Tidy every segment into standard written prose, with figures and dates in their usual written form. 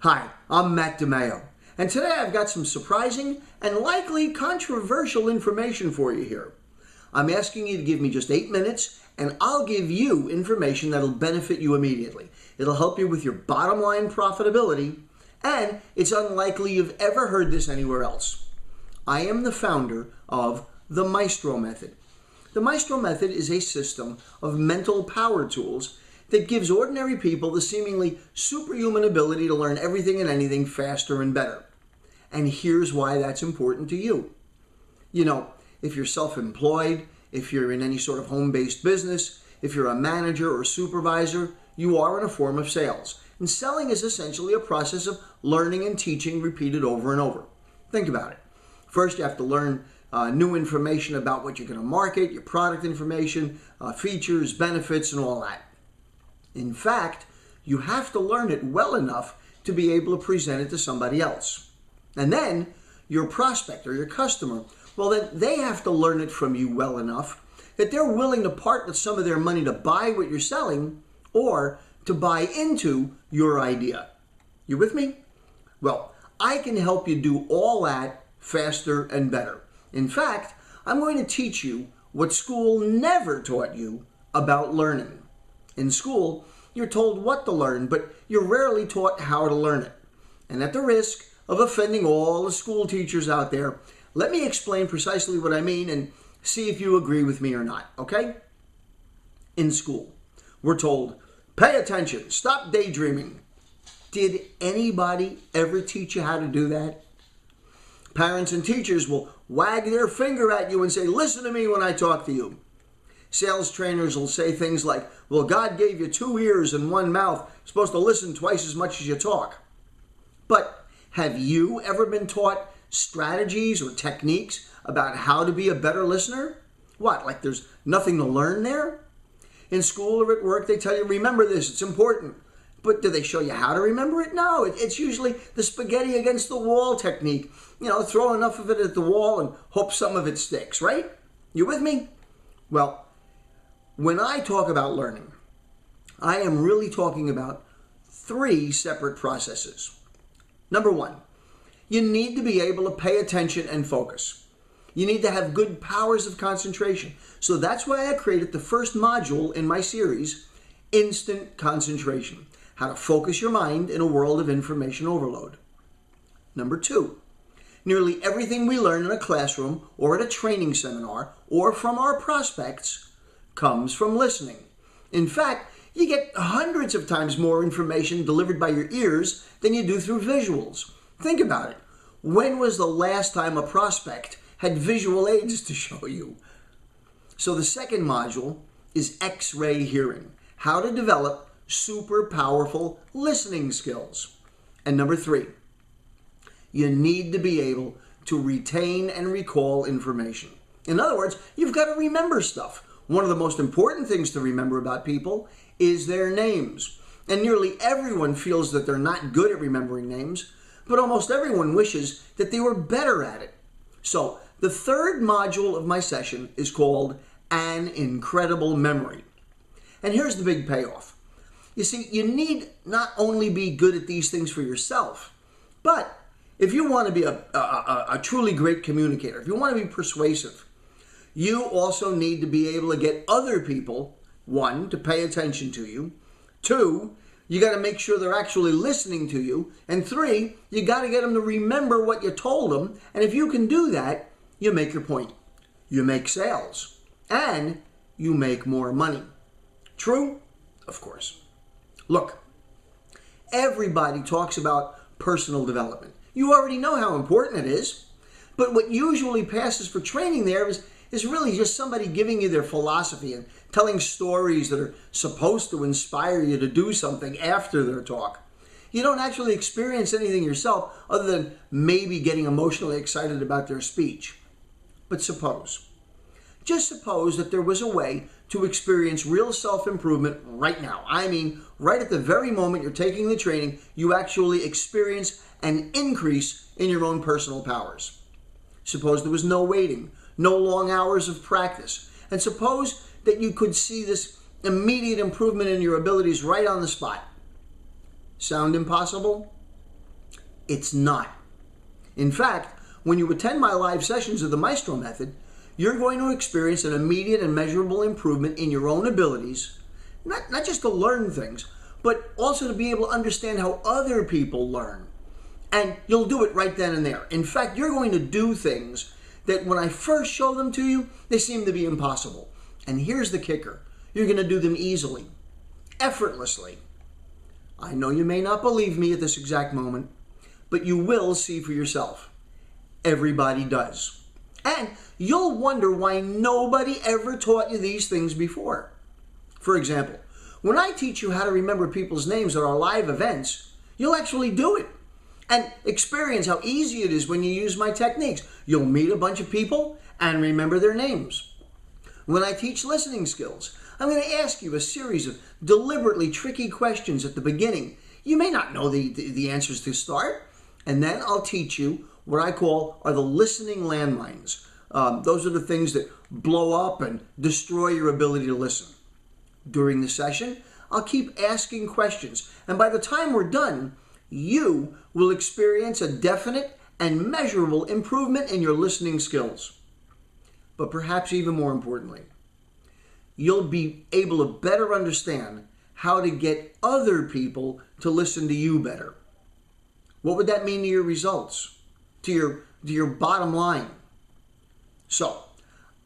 Hi, I'm Matt DeMayo, and today I've got some surprising and likely controversial information for you here. I'm asking you to give me just 8 minutes, and I'll give you information that'll benefit you immediately. It'll help you with your bottom line profitability, and it's unlikely you've ever heard this anywhere else. I am the founder of the Maestro method. The Maestro method is a system of mental power tools that gives ordinary people the seemingly superhuman ability to learn everything and anything faster and better. And here's why that's important to you. You know, if you're self-employed, if you're in any sort of home-based business, if you're a manager or supervisor, you are in a form of sales. And selling is essentially a process of learning and teaching repeated over and over. Think about it. First, you have to learn new information about what you're going to market, your product information, features, benefits, and all that. In fact, you have to learn it well enough to be able to present it to somebody else. And then your prospect or your customer, well, then they have to learn it from you well enough that they're willing to part with some of their money to buy what you're selling or to buy into your idea. You with me? Well, I can help you do all that faster and better. In fact, I'm going to teach you what school never taught you about learning. In school, you're told what to learn, but you're rarely taught how to learn it. And at the risk of offending all the school teachers out there, let me explain precisely what I mean and see if you agree with me or not, okay? In school, we're told, pay attention, stop daydreaming. Did anybody ever teach you how to do that? Parents and teachers will wag their finger at you and say, listen to me when I talk to you. Sales trainers will say things like, well, God gave you 2 ears and 1 mouth. You're supposed to listen twice as much as you talk. But have you ever been taught strategies or techniques about how to be a better listener? What, like there's nothing to learn there? In school or at work, they tell you, remember this, it's important. But do they show you how to remember it? No, it's usually the spaghetti against the wall technique. You know, throw enough of it at the wall and hope some of it sticks, right? You with me? Well, when I talk about learning, I am really talking about 3 separate processes. Number 1, you need to be able to pay attention and focus. You need to have good powers of concentration. So that's why I created the first module in my series, Instant Concentration, how to focus your mind in a world of information overload. Number 2, nearly everything we learn in a classroom or at a training seminar or from our prospects comes from listening. In fact, you get hundreds of times more information delivered by your ears than you do through visuals. Think about it. When was the last time a prospect had visual aids to show you? So the second module is X-ray hearing, how to develop super powerful listening skills. And number 3, you need to be able to retain and recall information. In other words, you've got to remember stuff. One of the most important things to remember about people is their names. And nearly everyone feels that they're not good at remembering names, but almost everyone wishes that they were better at it. So the third module of my session is called An Incredible Memory. And here's the big payoff. You see, you need not only be good at these things for yourself, but if you want to be a truly great communicator, if you want to be persuasive, you also need to be able to get other people, 1, to pay attention to you, 2, you got to make sure they're actually listening to you, and 3, you got to get them to remember what you told them, and if you can do that, you make your point. You make sales, and you make more money. True? Of course. Look, everybody talks about personal development. You already know how important it is, but what usually passes for training there is really just somebody giving you their philosophy and telling stories that are supposed to inspire you to do something after their talk. You don't actually experience anything yourself other than maybe getting emotionally excited about their speech. But just suppose that there was a way to experience real self-improvement right now. I mean, right at the very moment you're taking the training, you actually experience an increase in your own personal powers. Suppose there was no waiting, no long hours of practice. And suppose that you could see this immediate improvement in your abilities right on the spot. Sound impossible? It's not. In fact, when you attend my live sessions of the Maestro method, you're going to experience an immediate and measurable improvement in your own abilities, not just to learn things, but also to be able to understand how other people learn. And you'll do it right then and there. In fact, you're going to do things that when I first show them to you, they seem to be impossible. And here's the kicker. You're going to do them easily, effortlessly. I know you may not believe me at this exact moment, but you will see for yourself. Everybody does. And you'll wonder why nobody ever taught you these things before. For example, when I teach you how to remember people's names at our live events, you'll actually do it and experience how easy it is when you use my techniques. You'll meet a bunch of people and remember their names. When I teach listening skills, I'm going to ask you a series of deliberately tricky questions at the beginning. You may not know the answers to start, and then I'll teach you what I call are the listening landmines. Those are the things that blow up and destroy your ability to listen. During the session, I'll keep asking questions, and by the time we're done, you will experience a definite and measurable improvement in your listening skills. But perhaps even more importantly, you'll be able to better understand how to get other people to listen to you better. What would that mean to your results, to your bottom line? So,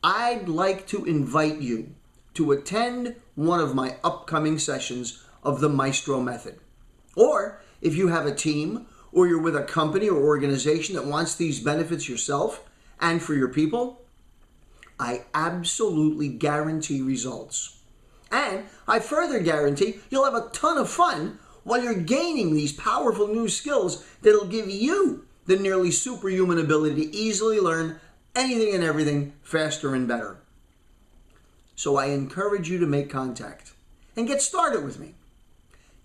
I'd like to invite you to attend one of my upcoming sessions of the Maestro method. Or if you have a team or you're with a company or organization that wants these benefits yourself and for your people, I absolutely guarantee results. And I further guarantee you'll have a ton of fun while you're gaining these powerful new skills that'll give you the nearly superhuman ability to easily learn anything and everything faster and better. So I encourage you to make contact and get started with me.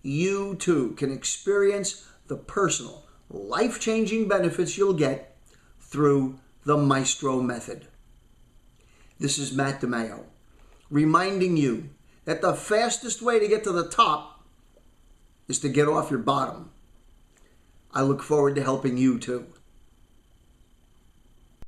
You too can experience the personal, life-changing benefits you'll get through the Maestro method. This is Matt DeMayo, reminding you that the fastest way to get to the top is to get off your bottom. I look forward to helping you too.